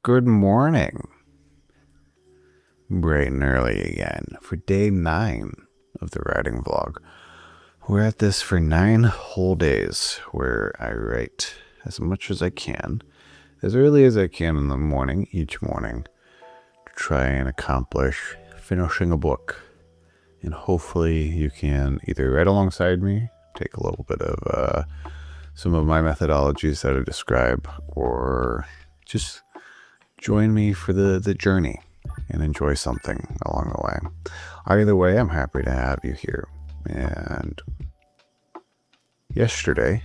Good morning. Bright and early again for day 9 of the writing vlog. We're at this for 9 whole days where I write as much as I can, as early as I can in the morning, each morning, to try and accomplish finishing a book. And hopefully you can either write alongside me, take a little bit of some of my methodologies that I describe, or just join me for the journey and enjoy something along the way. Either way, I'm happy to have you here. And yesterday,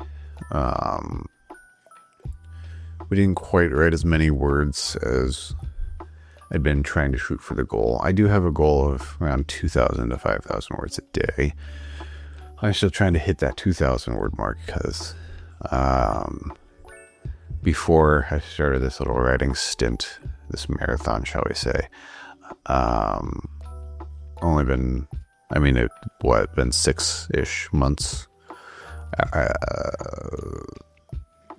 we didn't quite write as many words as I'd been trying to shoot for the goal. I do have a goal of around 2,000 to 5,000 words a day. I'm still trying to hit that 2,000 word mark because before I started this little writing stint, this marathon, shall we say, only been, been 6-ish months?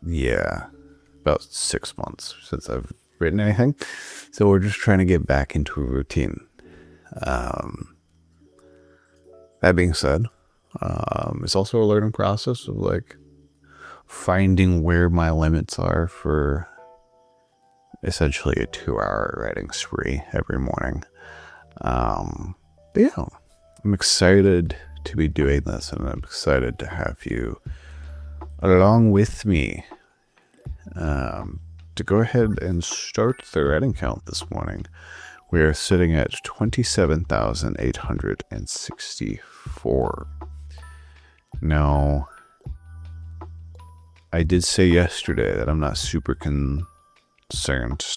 Yeah, about 6 months since I've written anything. So we're just trying to get back into a routine. That being said, it's also a learning process of finding where my limits are for essentially a 2-hour writing spree every morning. But yeah, I'm excited to be doing this, and I'm excited to have you along with me to go ahead and start the writing count this morning. We are sitting at 27,864. Now, I did say yesterday that I'm not super concerned,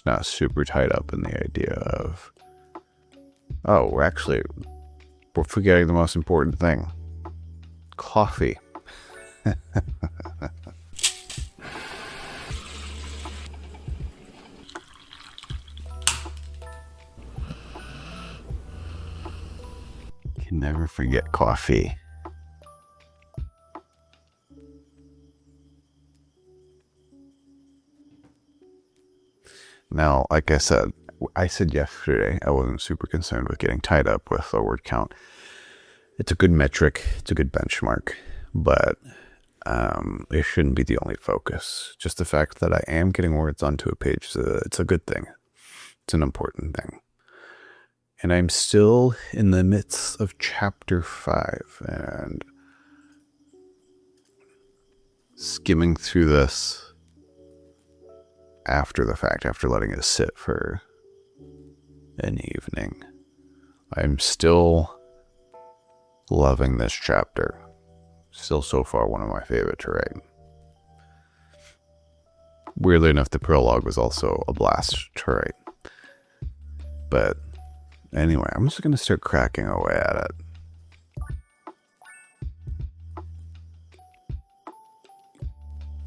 not super tied up in the idea of, we're forgetting the most important thing. Coffee. Can never forget coffee. Now, like I said yesterday, I wasn't super concerned with getting tied up with the word count. It's a good metric, it's a good benchmark, but it shouldn't be the only focus. Just the fact that I am getting words onto a page, it's a good thing. It's an important thing. And I'm still in the midst of chapter 5, and skimming through this after the fact, after letting it sit for an evening. I'm still loving this chapter. Still so far one of my favorite to write. Weirdly enough, the prologue was also a blast to write. But anyway, I'm just going to start cracking away at it.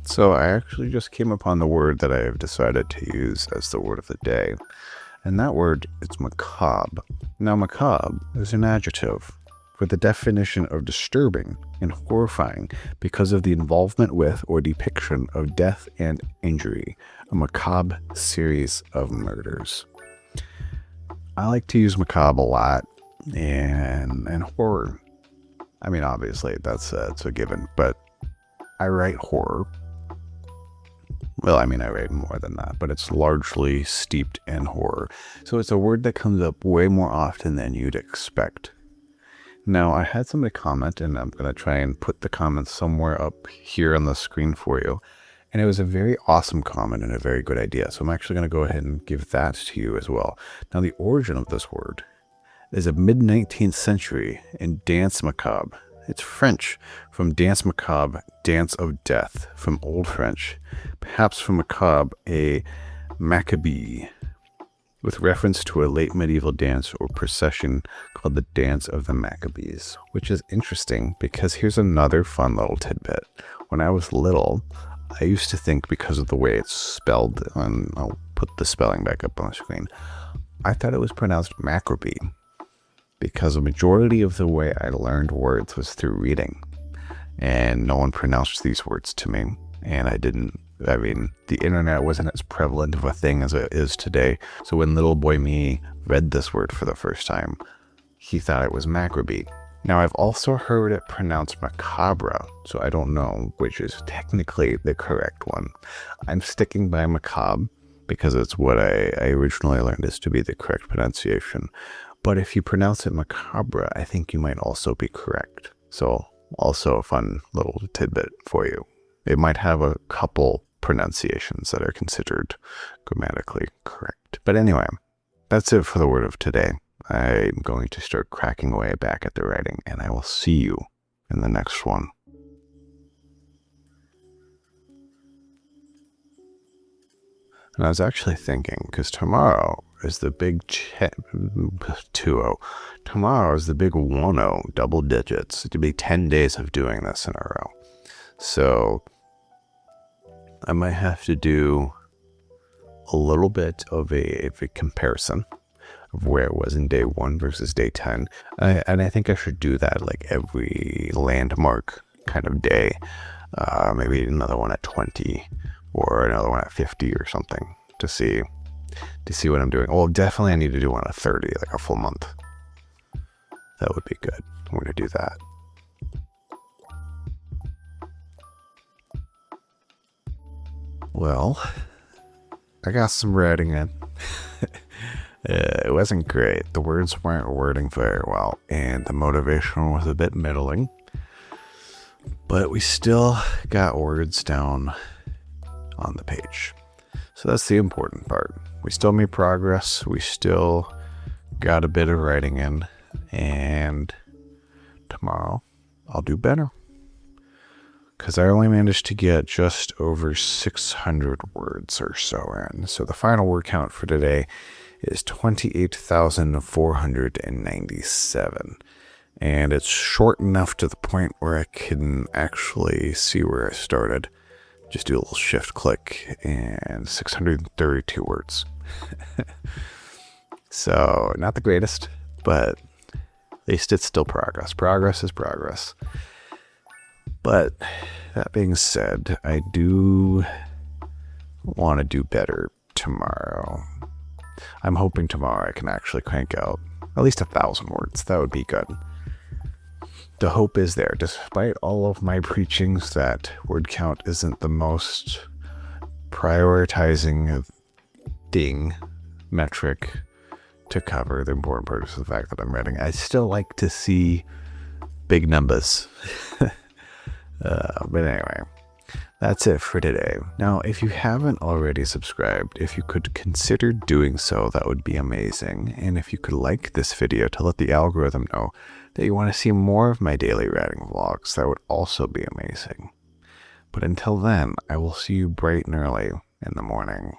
So I actually just came upon the word that I have decided to use as the word of the day. And that word is macabre. Now, macabre is an adjective for the definition of disturbing and horrifying because of the involvement with or depiction of death and injury, a macabre series of murders. I like to use macabre a lot, and horror. I mean, obviously, it's a given, but I write horror. Well, I write more than that, but it's largely steeped in horror. So it's a word that comes up way more often than you'd expect. Now, I had somebody comment, and I'm going to try and put the comment somewhere up here on the screen for you. And it was a very awesome comment and a very good idea. So I'm actually going to go ahead and give that to you as well. Now, the origin of this word is a mid-19th century in dance macabre. It's French, from dance macabre, dance of death, from Old French, perhaps from macabre, a macabre, with reference to a late medieval dance or procession called the Dance of the Maccabees, which is interesting because here's another fun little tidbit. When I was little, I used to think, because of the way it's spelled, and I'll put the spelling back up on the screen, I thought it was pronounced Maccabee, because a majority of the way I learned words was through reading, and no one pronounced these words to me, and I didn't I mean, the internet wasn't as prevalent of a thing as it is today. So when little boy me read this word for the first time, he thought it was macrobee. Now, I've also heard it pronounced macabre, so I don't know which is technically the correct one. I'm sticking by macabre because it's what I originally learned is to be the correct pronunciation. But if you pronounce it macabre, I think you might also be correct. So also a fun little tidbit for you. It might have a couple pronunciations that are considered grammatically correct. But anyway, that's it for the word of today. I'm going to start cracking away back at the writing, and I will see you in the next one. And I was actually thinking, because tomorrow is the big 2-0. Tomorrow is the big 1-0, double digits. It'll be 10 days of doing this in a row. So I might have to do a little bit of a comparison of where it was in day 1 versus day 10. And I think I should do that like every landmark kind of day. Maybe another one at 20 or another one at 50 or something to see what I'm doing. Well, definitely I need to do one at 30, like a full month. That would be good. I'm going to do that. Well, I got some writing in. It wasn't great. The words weren't wording very well, and the motivation was a bit middling. But we still got words down on the page. So that's the important part. We still made progress. We still got a bit of writing in, and tomorrow I'll do better. Because I only managed to get just over 600 words or so in. So the final word count for today is 28,497. And it's short enough to the point where I can actually see where I started. Just do a little shift click and 632 words. So not the greatest, but at least it's still progress. Progress is progress. But that being said, I do want to do better tomorrow. I'm hoping tomorrow I can actually crank out at least 1,000 words. That would be good. The hope is there, despite all of my preachings that word count isn't the most prioritizing metric to cover. The important part is the fact that I'm writing. I still like to see big numbers. But anyway, that's it for today. Now, if you haven't already subscribed, if you could consider doing so, that would be amazing. And if you could like this video to let the algorithm know that you want to see more of my daily writing vlogs, that would also be amazing. But until then, I will see you bright and early in the morning.